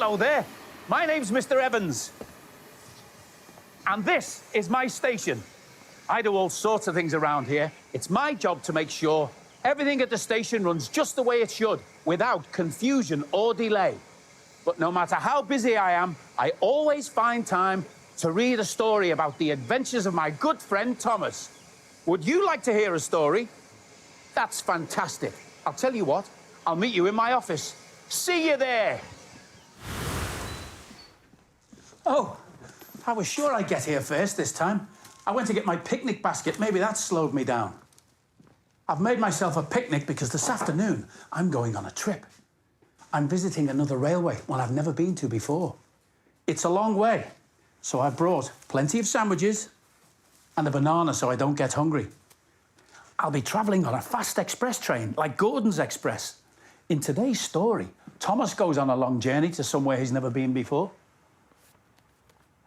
Hello there. My name's Mr. Evans. And this is my station. I do all sorts of things around here. It's my job to make sure everything at the station runs just the way it should, without confusion or delay. But no matter how busy I am, I always find time to read a story about the adventures of my good friend Thomas. Would you like to hear a story? That's fantastic. I'll tell you what, I'll meet you in my office. See you there. Oh, I was sure I'd get here first this time. I went to get my picnic basket. Maybe that slowed me down. I've made myself a picnic because this afternoon I'm going on a trip. I'm visiting another railway, one I've never been to before. It's a long way, so I've brought plenty of sandwiches and a banana so I don't get hungry. I'll be travelling on a fast express train, like Gordon's Express. In today's story, Thomas goes on a long journey to somewhere he's never been before.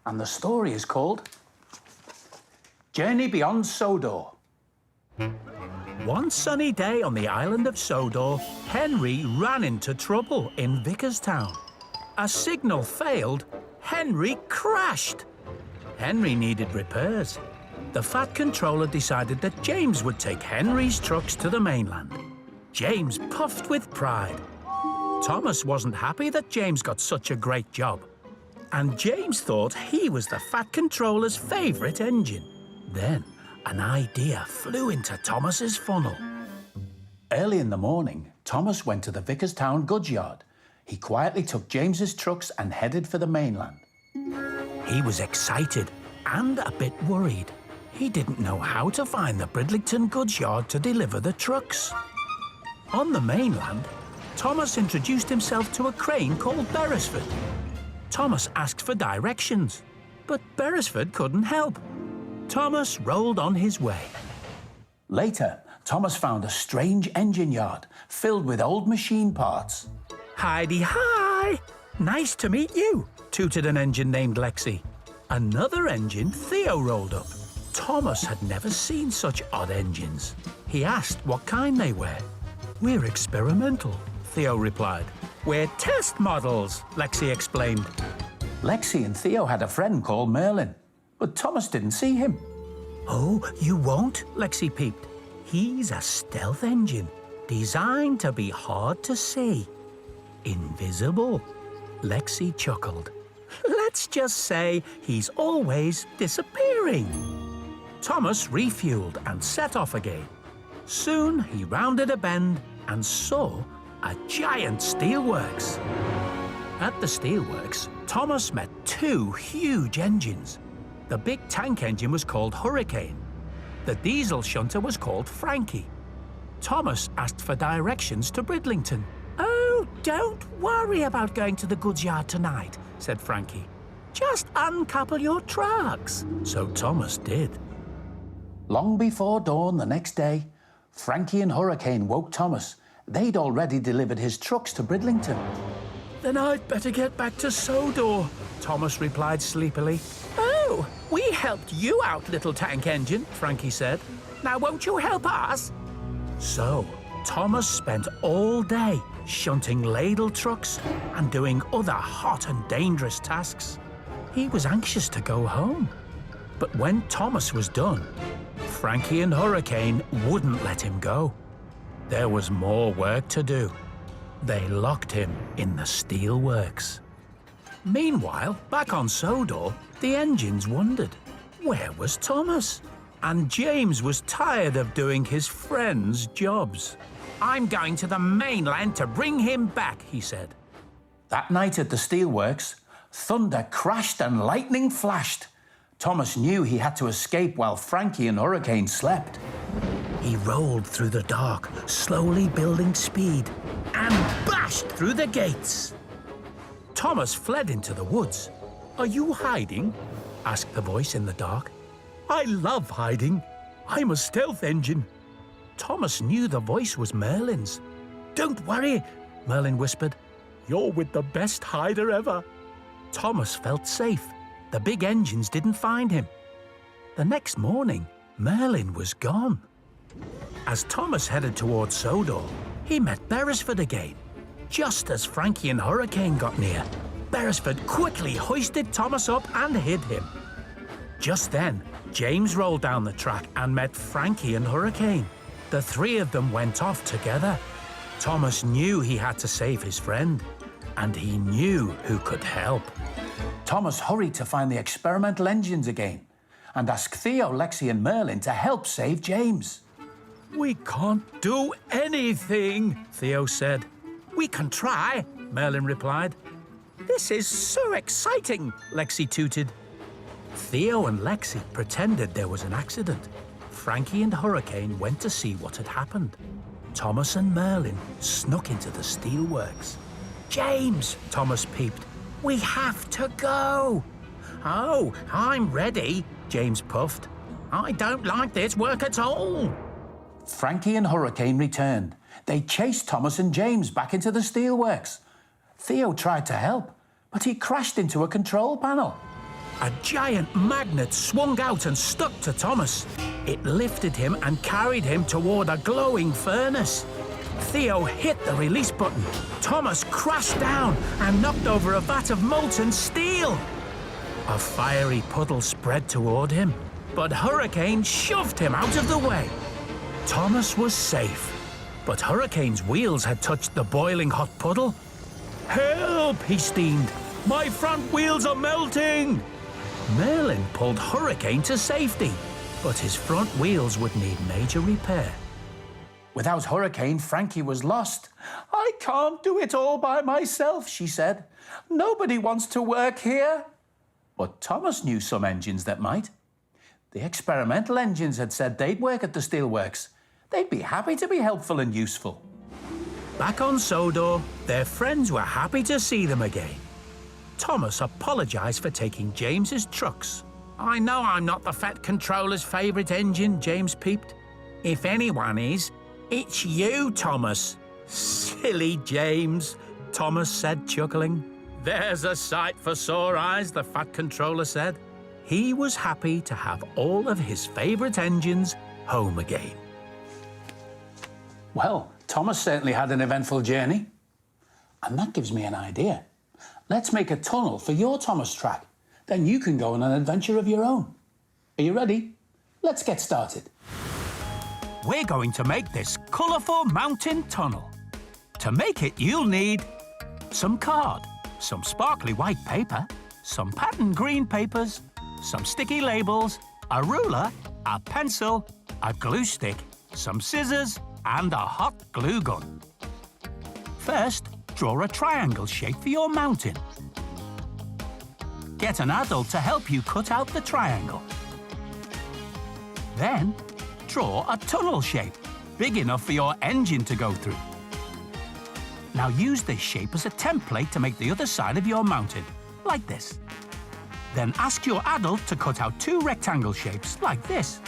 And the story is called Journey Beyond Sodor. One sunny day on the island of Sodor, Henry ran into trouble in Vicarstown. A signal failed. Henry crashed. Henry needed repairs. The Fat Controller decided that James would take Henry's trucks to the mainland. James puffed with pride. Thomas wasn't happy that James got such a great job. And James thought he was the Fat Controller's favourite engine. Then an idea flew into Thomas's funnel. Early in the morning, Thomas went to the Vicarstown goods yard. He quietly took James's trucks and headed for the mainland. He was excited and a bit worried. He didn't know how to find the Bridlington goods yard to deliver the trucks. On the mainland, Thomas introduced himself to a crane called Beresford. Thomas asked for directions, but Beresford couldn't help. Thomas rolled on his way. Later, Thomas found a strange engine yard filled with old machine parts. Hi-de-hi! Nice to meet you, tooted an engine named Lexi. Another engine, Theo, rolled up. Thomas had never seen such odd engines. He asked what kind they were. We're experimental, Theo replied. We're test models, Lexi explained. Lexi and Theo had a friend called Merlin, but Thomas didn't see him. Oh, you won't? Lexi peeped. He's a stealth engine, designed to be hard to see. Invisible. Lexi chuckled. Let's just say he's always disappearing. Thomas refueled and set off again. Soon he rounded a bend and saw a giant steelworks. At the steelworks, Thomas met two huge engines. The big tank engine was called Hurricane. The diesel shunter was called Frankie. Thomas asked for directions to Bridlington. Oh, don't worry about going to the goods yard tonight, said Frankie. Just uncouple your trucks. So Thomas did. Long before dawn the next day, Frankie and Hurricane woke Thomas. They'd already delivered his trucks to Bridlington. Then I'd better get back to Sodor, Thomas replied sleepily. Oh, we helped you out, little tank engine, Frankie said. Now won't you help us? So, Thomas spent all day shunting ladle trucks and doing other hot and dangerous tasks. He was anxious to go home. But when Thomas was done, Frankie and Hurricane wouldn't let him go. There was more work to do. They locked him in the steelworks. Meanwhile, back on Sodor, the engines wondered, where was Thomas? And James was tired of doing his friends' jobs. I'm going to the mainland to bring him back, he said. That night at the steelworks, thunder crashed and lightning flashed. Thomas knew he had to escape while Frankie and Hurricane slept. He rolled through the dark, slowly building speed, and bashed through the gates. Thomas fled into the woods. Are you hiding? Asked the voice in the dark. I love hiding. I'm a stealth engine. Thomas knew the voice was Merlin's. Don't worry, Merlin whispered. You're with the best hider ever. Thomas felt safe. The big engines didn't find him. The next morning, Merlin was gone. As Thomas headed towards Sodor, he met Beresford again, just as Frankie and Hurricane got near. Beresford quickly hoisted Thomas up and hid him. Just then, James rolled down the track and met Frankie and Hurricane. The three of them went off together. Thomas knew he had to save his friend, and he knew who could help. Thomas hurried to find the experimental engines again and asked Theo, Lexi and Merlin to help save James. "We can't do anything," Theo said. "We can try," Merlin replied. "This is so exciting," Lexi tooted. Theo and Lexi pretended there was an accident. Frankie and Hurricane went to see what had happened. Thomas and Merlin snuck into the steelworks. "James," Thomas peeped, "we have to go." "Oh, I'm ready," James puffed. "I don't like this work at all." Frankie and Hurricane returned. They chased Thomas and James back into the steelworks. Theo tried to help, but he crashed into a control panel. A giant magnet swung out and stuck to Thomas. It lifted him and carried him toward a glowing furnace. Theo hit the release button. Thomas crashed down and knocked over a vat of molten steel. A fiery puddle spread toward him, but Hurricane shoved him out of the way. Thomas was safe, but Hurricane's wheels had touched the boiling hot puddle. "Help!" he steamed. "My front wheels are melting!" Merlin pulled Hurricane to safety, but his front wheels would need major repair. Without Hurricane, Frankie was lost. "I can't do it all by myself," she said. "Nobody wants to work here." But Thomas knew some engines that might. The experimental engines had said they'd work at the steelworks. They'd be happy to be helpful and useful. Back on Sodor, their friends were happy to see them again. Thomas apologized for taking James's trucks. "I know I'm not the Fat Controller's favorite engine," James peeped. "If anyone is, it's you, Thomas." "Silly James," Thomas said, chuckling. "There's a sight for sore eyes," the Fat Controller said. He was happy to have all of his favorite engines home again. Well, Thomas certainly had an eventful journey. And that gives me an idea. Let's make a tunnel for your Thomas track. Then you can go on an adventure of your own. Are you ready? Let's get started. We're going to make this colourful mountain tunnel. To make it, you'll need some card, some sparkly white paper, some patterned green papers, some sticky labels, a ruler, a pencil, a glue stick, some scissors, and a hot glue gun. First, draw a triangle shape for your mountain. Get an adult to help you cut out the triangle. Then, draw a tunnel shape, big enough for your engine to go through. Now use this shape as a template to make the other side of your mountain, like this. Then ask your adult to cut out two rectangle shapes, like this.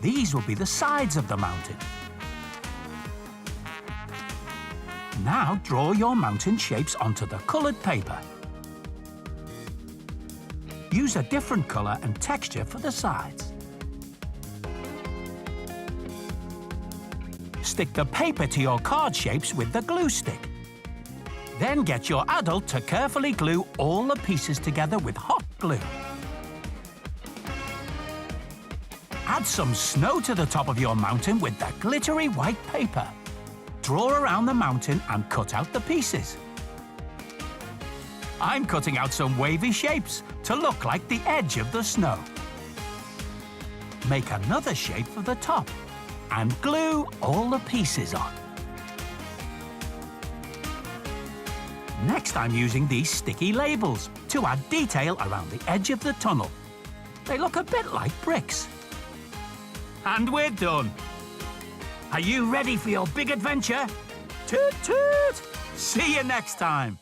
These will be the sides of the mountain. Now draw your mountain shapes onto the coloured paper. Use a different colour and texture for the sides. Stick the paper to your card shapes with the glue stick. Then get your adult to carefully glue all the pieces together with hot glue. Add some snow to the top of your mountain with the glittery white paper. Draw around the mountain and cut out the pieces. I'm cutting out some wavy shapes to look like the edge of the snow. Make another shape for the top and glue all the pieces on. Next, I'm using these sticky labels to add detail around the edge of the tunnel. They look a bit like bricks. And we're done. Are you ready for your big adventure? Toot toot! See you next time.